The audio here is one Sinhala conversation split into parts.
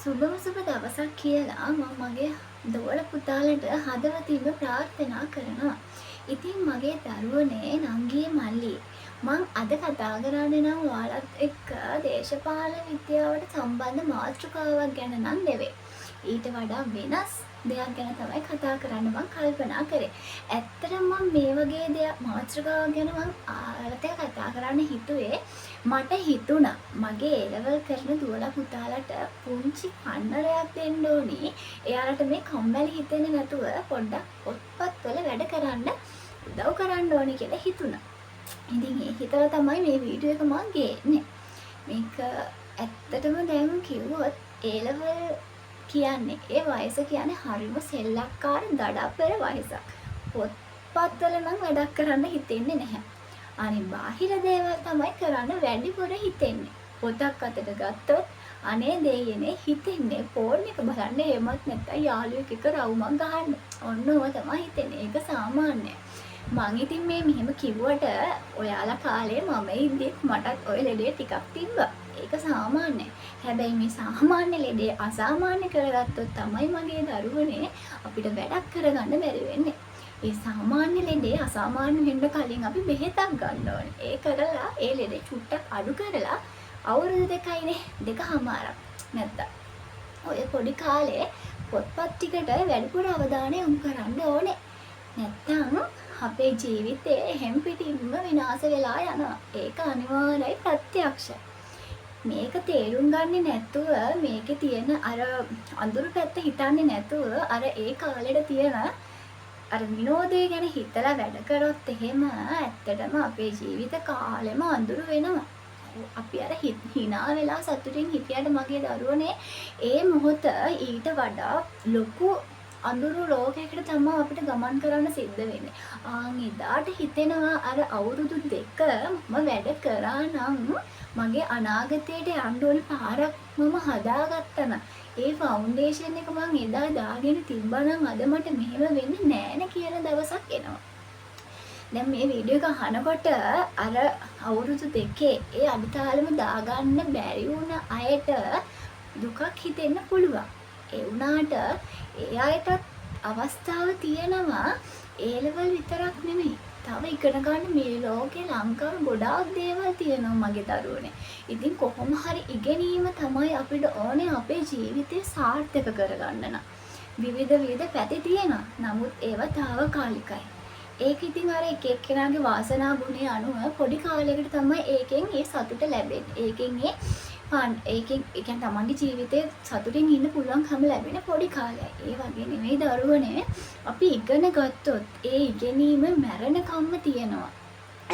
සුබම සුබ දවසක් කියලා මම මගේ දෝල පුතාලට හදවතින්ම ප්‍රාර්ථනා කරනවා. ඉතින් මගේ දරුවනේ නංගියේ මල්ලි මං අද කතා කරන්නේ නම් ඔයාලත් එක්ක දේශපාලන විද්‍යාවට සම්බන්ධ මාතෘකාවක් ගැන නම් නෙවෙයි. ඊට වඩා වෙනස් දෙයක් ගැන තමයි කතා කරන්න මං කල්පනා කරේ. ඇත්තටම මම මේ වගේ දෙයක් මාතෘකාවක් ගැන මං ආලට කතා කරන්න හිතුවේ මට හිතුණා මගේ A-level කරන දුවලා පුතාලට පුංචි පන්නරයක් දෙන්න ඕනි. එයාලට මේ කම්මැලි හිතෙන්නේ නැතුව පොඩ්ඩක් පොත්පත්වල වැඩ කරන්න උදව් කරන්න ඕනි කියලා හිතුණා. ඉතින් ඒ හිතලා තමයි මේ වීඩියෝ එක මම ගේන්නේ. මේක ඇත්තටම දැන් කිව්වොත් A-level කියන්නේ ඒ වයස කියන්නේ හරිම සෙල්ලක්කාර දඩප්පර වයසක්. පොත්පත්වල නම් වැඩක් කරන්න හිතෙන්නේ නැහැ. අනේ බාහිර දේවල් තමයි කරන්න වැඩිපුර හිතෙන්නේ. පොතක් අතට ගත්තොත් අනේ දෙයියනේ හිතෙන්නේ ෆෝන් එක බලන්න එහෙමත් නැත්නම් යාළුවෙක් එක්ක රවුමක් ගහන්න. ඔන්නෝව තමයි හිතෙන්නේ. ඒක සාමාන්‍යයි. මං ඉතින් මේ මෙහෙම කිව්වට ඔයාලා කාලේ මම ඉඳිත් මටත් ඔය ලෙඩේ ටිකක් තිබ්බා. ඒක සාමාන්‍යයි. හැබැයි මේ සාමාන්‍ය ලෙඩේ අසාමාන්‍ය කරගත්තොත් තමයි මගේ දරුවනේ අපිට වැඩක් කරගන්න බැරි වෙන්නේ. ඒ සාමාන්‍ය ලෙඩේ අසාමාන්‍ය වෙන්න කලින් අපි බෙහෙතක් ගන්න ඕනේ. ඒ කරලා ඒ ලෙඩේ චුට්ටක් අඩු කරලා අවුරුදු 2යිනේ 2මාරක් නැත්තම් ඔය පොඩි කාලේ පොත්පත් ටිකට වැඩිපුර අවධානය යොමු කරන්න ඕනේ. නැත්තම් අපේ ජීවිතේ හැම පිටින්ම විනාශ වෙලා යනවා. ඒක අනිවාර්යයි ප්‍රත්‍යක්ෂයි. මේක තේරුම් ගන්නේ නැතුව මේකේ තියෙන අර අඳුරු පැත්ත හිතන්නේ නැතුව අර ඒ කාලෙට තියෙන අර විනෝදය ගැන හිතලා වැඩ කරොත් එහෙම ඇත්තටම අපේ ජීවිත කාලෙම අඳුරු වෙනවා. අපි අර hina වෙලා සතුටින් හිටියට මගේ දරුවනේ ඒ මොහොත ඊට වඩා ලොකු අඳුරු ලෝකයකට තමයි අපිට ගමන් කරන්න සිද්ධ වෙන්නේ. ආන් එදාට හිතෙනවා අර අවුරුදු 2 මම වැඩ කරා නම් මගේ අනාගතයට යන්න ඕන පාරක් මම හදාගත්තා. ඒ ෆවුන්ඩේෂන් එක මම එදා දාගෙන තිබ්බනම් අද මට මෙහෙම වෙන්නේ නෑනේ කියන දවසක් එනවා. දැන් මේ වීඩියෝ එක අහනකොට අර අවුරුදු 2 ඒ අඩිතාලම දාගන්න බැරි වුණ අයට දුකක් හිතෙන්න පුළුවන්. ඒ වුණාට ඒ අයටත් අවස්ථාව තියෙනවා A-level විතරක් නෙමෙයි. තව ඉගෙන ගන්න මේ ලෝකේ ලංකාවේ ගොඩාක් දේවල් තියෙනවා මගේ දරුවනේ. ඉතින් කොහොම හරි ඉගෙනීම තමයි අපිට ඕනේ අපේ ජීවිතේ සාර්ථක කරගන්න නම්. විවිධ පැති තියෙනවා. නමුත් ඒවා తాවකාලිකයි. ඒක ඉතින් අර එක එක්කෙනාගේ වාසනා ගුණය අනුව පොඩි කාලයකට තමයි ඒකෙන් ඒ සතුට ලැබෙන්නේ. ඒකෙන් ඒ කියන්නේ තමන්ගේ ජීවිතේ සතුටින් ඉන්න පුළුවන්කම ලැබෙන පොඩි කාලයයි. ඒ වගේ නෙමෙයි දරුවනේ අපි ඉගෙන ගත්තොත් ඒ ඉගෙනීම මැරෙනකම්ම තියෙනවා.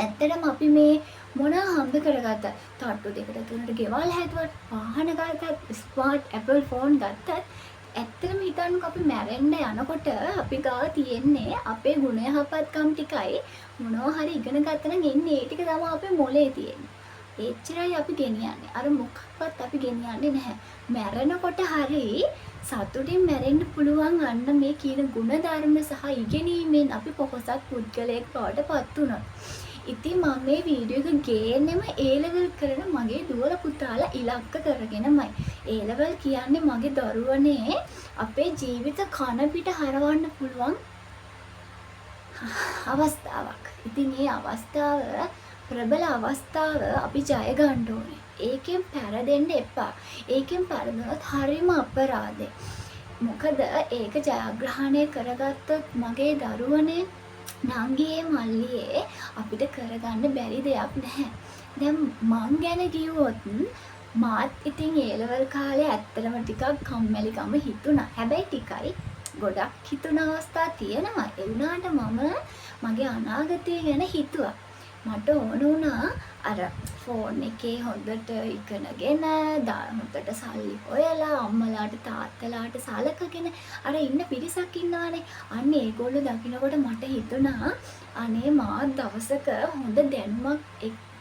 ඇත්තටම අපි මේ මොනවා හම්බ කරගත්ත තට්ටු දෙකට තුනට ගෙවල් හැදුවත් වාහන ගත්තත් ස්මාර්ට් ඇපල් ෆෝන් ගත්තත් ඇත්තටම හිතන්නකො අපි මැරෙන්න යනකොට අපි ගාව තියෙන්නේ අපේ ගුණ යහපත්කම් ටිකයි මොනවා හරි ඉගෙන ගත්තා නම් එන්නේ ඒ ටික තමයි අපේ මොලේ තියෙන්නේ. එච්චරයි අපි ගෙනියන්නේ. අර මොකක්වත් අපි ගෙනියන්නේ නැහැ. මැරෙනකොට හරි සතුටින් මැරෙන්න පුළුවන් අන්න මේ කියන ගුණ ධර්ම සහ ඉගෙනීමෙන් අපි පොහොසත් පුද්ගලයෙක් බවට පත් වුණා. ඉතින් මම මේ වීඩියෝ එක ගේන්නෙම A-level කරන මගේ දුවල පුතාලා ඉලක්ක කරගෙනමයි. A-level කියන්නේ මගේ දරුවනේ අපේ ජීවිත කන පිට හරවන්න පුළුවන් අවස්ථාවක්. ඉතින් මේ අවස්ථාව ප්‍රබල අවස්ථාව අපි ජය ගන්න ඕනේ. ඒකෙන් පෙරදෙන්න එපා. ඒකෙන් පෙරදුනොත් හරිම අපරාධේ. මොකද ඒක ජයග්‍රහණය කරගත්තොත් මගේ දරුවනේ නංගියේ මල්ලියේ අපිට කරගන්න බැරි දෙයක් නැහැ. දැන් මං ගැන කිව්වොත් මාත් ඉතින් A-level කාලේ ඇත්තටම ටිකක් කම්මැලිකම හිතුණා. හැබැයි ටිකයි ගොඩක් හිතුණ අවස්ථා තියෙනවා. ඒ වුණාට මම මගේ අනාගතය ගැන හිතුවා. මට ඕන වුණා අර ෆෝන් එකේ හොඳට ඉගෙනගෙන හොඳට සල්ලි හොයලා අම්මලාට තාත්තලාට සලකගෙන අර ඉන්න පිරිසක් ඉන්නවානේ. අන්න ඒගොල්ලෝ දකින්නකොට මට හිතුණා අනේ මාත් දවසක හොඳ දැනුමක්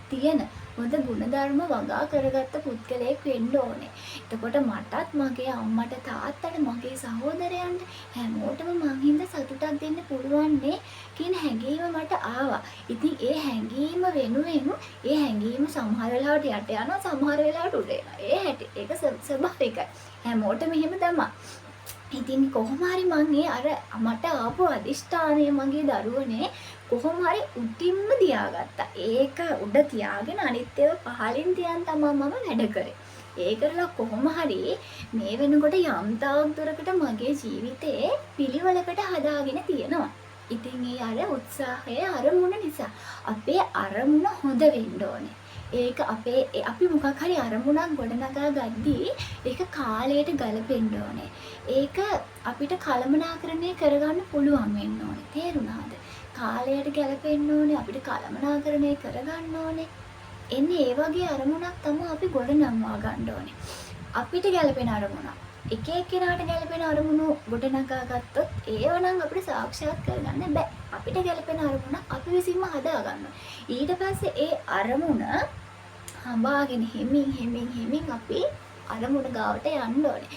තියෙන හොඳ ගුණධර්ම වගා කරගත්ත පුද්ගලයෙක් වෙන්න ඕනේ. එතකොට මටත් මගේ අම්මට තාත්තට මගේ සහෝදරයන්ට හැමෝටම මං හින්දා සතුටක් දෙන්න පුළුවන් නේ කියන හැඟීම මට ආවා. ඉතින් ඒ හැඟීම වෙනුවෙන් ඒ හැඟීම සමහර වෙලාවට යට යනවා සමහර වෙලාවට උඩ එනවා. ඒ හැටි ඒක ස්වභාවිකයි. හැමෝටම එහෙම තමයි. ඉතින් කොහොම හරි මං අර මට ආපු අදිෂ්ඨානය මගේ දරුවනේ කොහොම හරි උඩින්ම තියාගත්තා. ඒක උඩ තියාගෙන අනිත් ඒවා පහලින් තියන් තමයි මම වැඩ කරේ. ඒ කරලා කොහොම හරි මේ වෙනකොට යම් තාක් දුරකට මගේ ජීවිතේ පිළිවෙලකට හදාගෙන තියෙනවා. ඉතින් ඒ අර උත්සාහය අරමුණ නිසා අපේ අරමුණ හොඳ වෙන්න ඕනේ. ඒක අපි මොකක් හරි අරමුණක් ගොඩනගා ගද්දී ඒක කාලයට ගලපෙන්න ඕනේ. ඒක අපිට කළමනාකරණය කරගන්න පුළුවන් වෙන්න ඕනේ. තේරුණාද? කාලයට ගැලපෙන්න ඕනේ. අපිට කළමනාකරණය කරගන්න ඕනේ. එන්නේ ඒ වගේ අරමුණක් තමයි අපි ගොඩනංවා ගන්න ඕනේ. අපිට ගැලපෙන අරමුණක්. එක එක්කෙනාට ගැලපෙන අරමුණු ගොඩනගා ගත්තොත් ඒව නම් අපිට සාක්ෂාත් කරගන්න බෑ. අපිට ගැලපෙන අරමුණ අපි විසින්ම හදා ගන්න. ඊට පස්සේ ඒ අරමුණ හඹාගෙන හිමින් අපි අරමුණ ගාවට යන්න ඕනේ.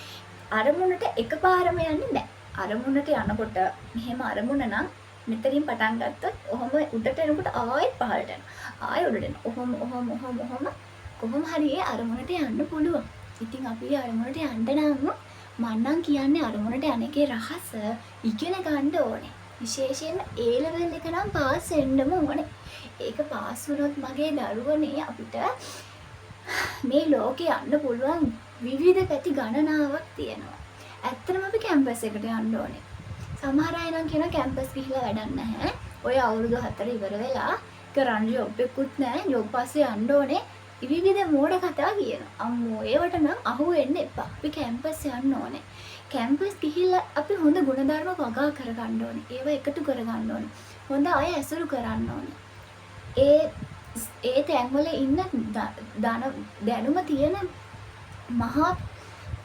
අරමුණට එකපාරම යන්න බෑ. අරමුණට යනකොට මෙහෙම අරමුණ නම් මෙතනින් පටන් ගත්තොත් ඔහොම උඩට එනකොට ආයෙත් පහළට යනවා. ආයෙ උඩට එනවා. ඔහොම කොහොම හරි ඒ අරමුණට යන්න පුළුවන්. ඉතින් අපි අරමුණට යන්න නම් මන්නම් කියන්නේ අරමුණට යන එකේ රහස ඉගෙන ගන්න ඕනේ. විශේෂයෙන්ම A level එක නම් පාස් වෙන්නම ඕනේ. ඒක පාස් වුණොත් මගේ දරුවනේ අපිට මේ ලෝකේ යන්න පුළුවන් විවිධ පැති ගණනාවක් තියෙනවා. ඇත්තටම අපි කැම්පස් එකට යන්න ඕනේ. සමහර අය නම් කියනවා කැම්පස් ගිහිල්ලා වැඩක් නැහැ. ඔය අවුරුදු 4 ඉවර වෙලා කරන්න ජොබ් එකකුත් නැහැ. ජොබ් පස්සේ යන්න ඕනේ. විවිධ මෝඩ කතා කියනවා. අම්මෝ ඒවට නම් අහු වෙන්න එපා. අපි කැම්පස් යන්න ඕනේ. කැම්පස් ගිහිල්ලා අපි හොඳ ගුණධර්ම වගා කරගන්න ඕනේ. ඒවා එකතු කරගන්න ඕනේ. හොඳ අය ඇසුරු කරන්න ඕනේ. ඒ තැන්වල ඉන්න දැනුම තියෙන මහා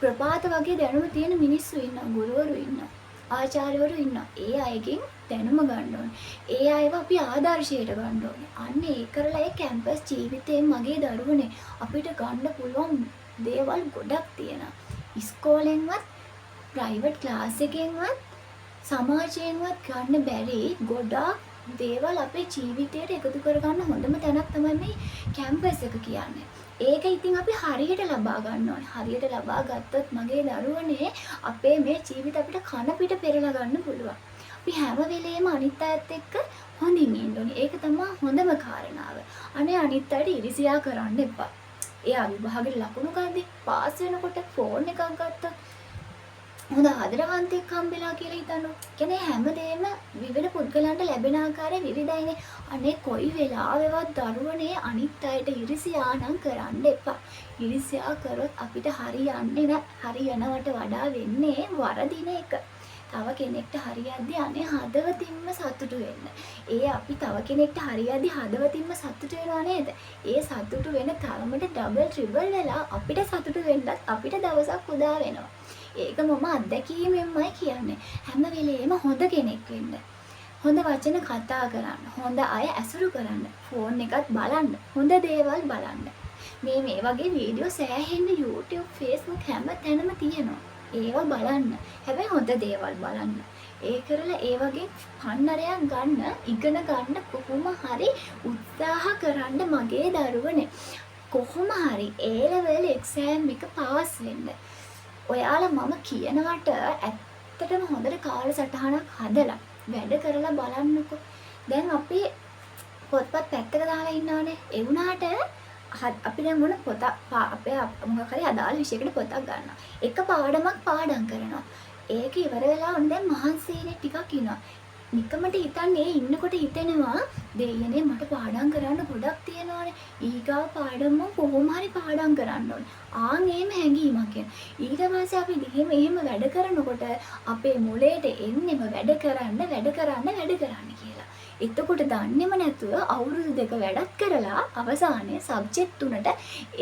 ප්‍රපාත වගේ දැනුම තියෙන මිනිස්සු ඉන්නවා. ගුරුවරු ඉන්නවා. ආචාර්යවරු ඉන්නවා. ඒ අයගෙන් දැනුම ගන්න ඕනේ. ඒ අයව අපි ආදර්ශයට ගන්න ඕනේ. අන්න ඒ කරලා ඒ කැම්පස් ජීවිතේ මගේ දරුවනේ අපිට ගන්න පුළුවන් දේවල් ගොඩක් තියෙනවා. ඉස්කෝලෙන්වත් ප්‍රයිවට් ක්ලාස් එකෙන්වත් සමාජයෙන්වත් ගන්න බැරි ගොඩක් දේවල් අපේ ජීවිතයට එකතු කරගන්න හොඳම තැනක් තමයි මේ කැම්පස් එක කියන්නේ. ඒක ඉතින් අපි හරියට ලබා ගන්න ඕනේ. හරියට ලබා ගත්තොත් මගේ දරුවනේ අපේ මේ ජීවිත අපිට කන පිට පෙරලා ගන්න පුළුවන්. අපි හැම වෙලේම අනිත් අයත් එක්ක හොඳින් ඉන්න ඕනේ. ඒක තමයි හොඳම කාරණාව. අනේ අනිත් අයට ඉරිසියා කරන්න එපා. එයා විභාගෙට ලකුණු ගද්දි පාස් වෙනකොට ෆෝන් එකක් ගත්තා. හොඳ ආදරවන්තයෙක් හම්බෙලා කියලා හිතනවා. කියන්නේ හැමදේම විවිධ පුද්ගලයන්ට ලැබෙන ආකාරය විවිධයිනේ. අනේ කොයි වෙලාවෙවත් දරුවනේ අනිත් අයට ඉරිසියා නම් කරන්න එපා. ඉරිසියා කරොත් අපිට හරියන්නේ නැහැ. හරියනවට වඩා වෙන්නේ වරදින එක. තව කෙනෙක්ට හරියද්දී අනේ හදවතින්ම සතුටු වෙන්න. ඒ අපි තව කෙනෙක්ට හරියද්දී හදවතින්ම සතුටු වෙනවා නේද? ඒ සතුටු වෙන තරමට ඩබල් ට්‍රිබල් වෙලා අපිට සතුටු වෙන්නත් අපිට දවසක් උදා වෙනවා. ඒක මම අත්දැකීමෙන්මයි කියන්නේ. හැම වෙලේම හොඳ කෙනෙක් වෙන්න. හොඳ වචන කතා කරන්න. හොඳ අය ඇසුරු කරන්න. ෆෝන් එකත් බලන්න. හොඳ දේවල් බලන්න. මේ වගේ වීඩියෝ සෑහෙන්න YouTube, Facebook හැම තැනම තියෙනවා. ඒවා බලන්න. හැබැයි හොඳ දේවල් බලන්න. ඒ කරලා ඒ වගේ පන්නරයක් ගන්න, ඉගෙන ගන්න කොහොම හරි උත්සාහ කරන්න මගේ දරුවනේ. කොහොම හරි A level exam එක පාස් වෙන්න. ඔයාලා මම කියනවට ඇත්තටම හොඳට කාලසටහනක් හදලා වැඩ කරලා බලන්නකෝ. දැන් අපි පොත්පත් පැත්තක දාලා ඉන්නවනේ. ඒ වුණාට අපි දැන් මොන පොත අපේ මොකක් හරි අදාළ විෂයකට පොතක් ගන්නවා. එක පාඩමක් පාඩම් කරනවා. ඒක ඉවර වෙලා ඔන්න දැන් මහන්සියනේ ටිකක් ඉනවා. නිකමට හිතන්නේ ඉන්නකොට හිතෙනවා දෙයියනේ මට පාඩම් කරන්න ගොඩක් තියෙනවානේ. ඊගා පාඩම කොහොම හරි පාඩම් කරන්න ඕනේ. එහෙම හැඟීමක් එන. ඊට පස්සේ අපි එහෙම වැඩ කරනකොට අපේ මොළයට එන්නෙම වැඩ කරන්න කියලා. එතකොට දන්නේම නැතුව අවුරුදු 2 වැඩක් කරලා අවසානයේ සබ්ජෙක්ට් 3ට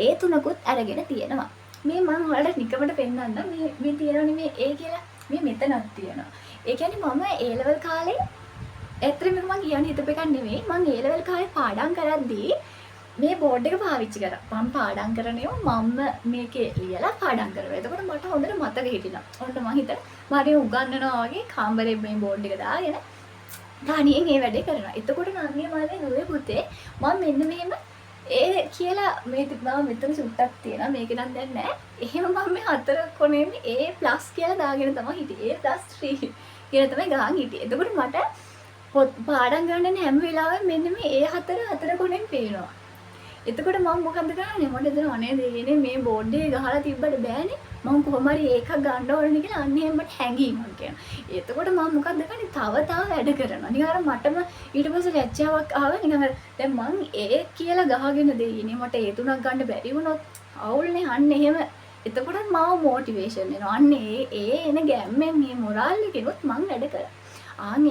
ඒ 3කුත් අරගෙන තියෙනවා. මේ මම ඔයාලට නිකමට පෙන්නන්න මේ තියෙනවනේ මේ ඒ කියලා. මේ මෙතනක් තියෙනවා. ඒ කියන්නේ මම A level කාලේ ඇත්තටම මම කියන්නේ හිතපු එකක් නෙමෙයි. මම A level කාලේ පාඩම් කරද්දී මේ බෝඩ් එක පාවිච්චි කරා. මම පාඩම් කරනවා මම මේකේ ලියලා පාඩම් කරනවා. එතකොට මට හොඳට මතක හිටිනවා. ඔන්න මම හිතලා මාරේ උගන්වනවා වගේ කාමරේ මේ බෝඩ් එක දාගෙන තනියෙන් මේ වැඩේ කරනවා. එතකොට නංගිය මාරේ "ඔය පුතේ මම මෙන්න මෙහෙම ඒ කියලා මේ මම මෙතන සුට්ටක් තියෙනවා. මේක නම් දැන් නෑ. එහෙම මම මේ හතර කොනේම A+ කියලා දාගෙන තමයි හිටියේ. A+3 කියලා තමයි ගහන් හිටියේ. එතකොට මට පාඩම් ගන්න හැම වෙලාවෙම මෙන්න මේ හතර කොනෙන් පේනවා. එතකොට මම මොකද කරන්නේ? මට එතන අනේ දෙයනේ මේ බෝඩ් එකේ ගහලා තිබ්බට බෑනේ. මම කොහොම හරි ඒකක් ගන්න ඕනේ කියලා අන්න එහෙම මට හැංගීමක් කියනවා. එතකොට මම මොකද කරන්නේ? තව වැඩ කරනවා. නිකන් අර මටම ඊට පස්සේ ලැජ්ජාවක් ආවා. නිකන් අර දැන් මං ඒ කියලා ගහගෙන දෙයිනේ මට ඒ තුනක් ගන්න බැරි වුණොත් අවුල්නේ. අන්න එහෙම එතකොටත් මාව මොටිවේෂන් එනවා. අන්න ඒ එන ගැම්මෙන් මේ මොරාල් එකෙනුත් මං වැඩ කරා. ආන්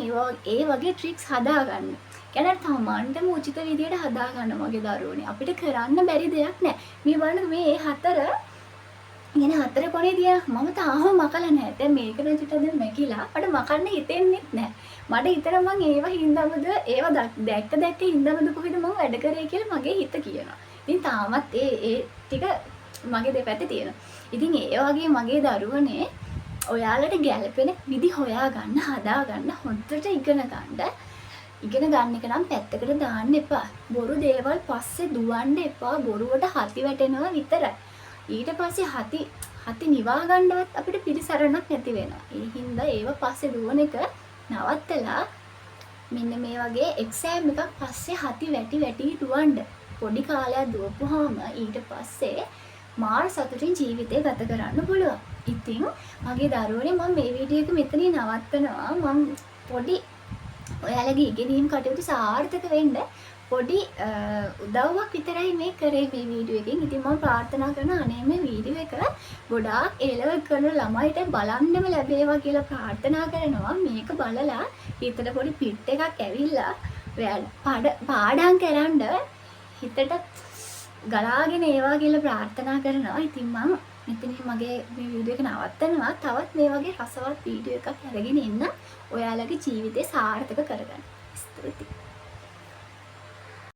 ඒ වගේ ට්‍රික්ස් හදාගන්න. කියන්නේ තමන්ටම උචිත විදියට හදාගන්න මගේ දරුවනේ. අපිට කරන්න බැරි දෙයක් නෑ. මේ බලන්න මේ හතර කොනේ තියන මම තාම මකලා නෑ. දැන් මේක නම් චුට්ටක් දැන් මැකිලා. මට මකන්න හිතෙන්නෙත් නෑ. මට හිතන මං ඒව හින්දාමද ඒව දැක්ක හින්දාමද කොහෙද මං වැඩ කරේ කියලා මගේ හිත කියනවා. ඉතින් තාමත් ඒ ටික මගේ දෙපැත්තේ තියෙනවා. ඉතින් ඒ වගේ මගේ දරුවනේ ඔයාලට ගැළපෙන විදි හොයාගන්න හදාගන්න හොඳට ඉගෙන ගන්න. ඉගෙන ගන්න එක නම් පැත්තකට දාන්න එපා. බොරු දේවල් පස්සේ දුවන්න එපා. බොරුවට හති වැටෙනවා විතරයි. ඊට පස්සේ හති නිවා ගන්නවත් අපිට පිළිසරණක් නැති වෙනවා. ඒ හින්දා ඒව පස්සේ දුවන එක නවත්තලා මෙන්න මේ වගේ එක්සෑම් එකක් පස්සේ හති වැටි දුවන්න. පොඩි කාලයක් දුවපුවාම ඊට පස්සේ මාර සතුටින් ජීවිතේ ගත කරන්න පුළුවන්. ඉතින් මගේ දරුවනේ මම මේ වීඩියෝ එක මෙතනින් නවත්තනවා. මම පොඩි ඔයාලගේ ඉගෙනීම් කටයුතු සාර්ථක වෙන්න පොඩි උදව්වක් විතරයි මේ කරේ මේ වීඩියෝ එකෙන්. ඉතින් මම ප්‍රාර්ථනා කරනවා අනේ මේ වීඩියෝ එක ගොඩාක් A-level කරන ළමයිට බලන්නම ලැබේවා කියලා ප්‍රාර්ථනා කරනවා. මේක බලලා හිතට පොඩි පිට් එකක් ඇවිල්ලා පාඩම් කරන්න හිතට ගලාගෙන ඒවා කියලා ප්‍රාර්ථනා කරනවා. ඉතින් මම මෙතනින් මගේ මේ වීඩියෝ එක නවත්තනවා. තවත් මේ වගේ රසවත් වීඩියෝ එකක් අරගෙන එන්න ඔයාලගේ ජීවිතේ සාර්ථක කරගන්න. ස්තුතියි.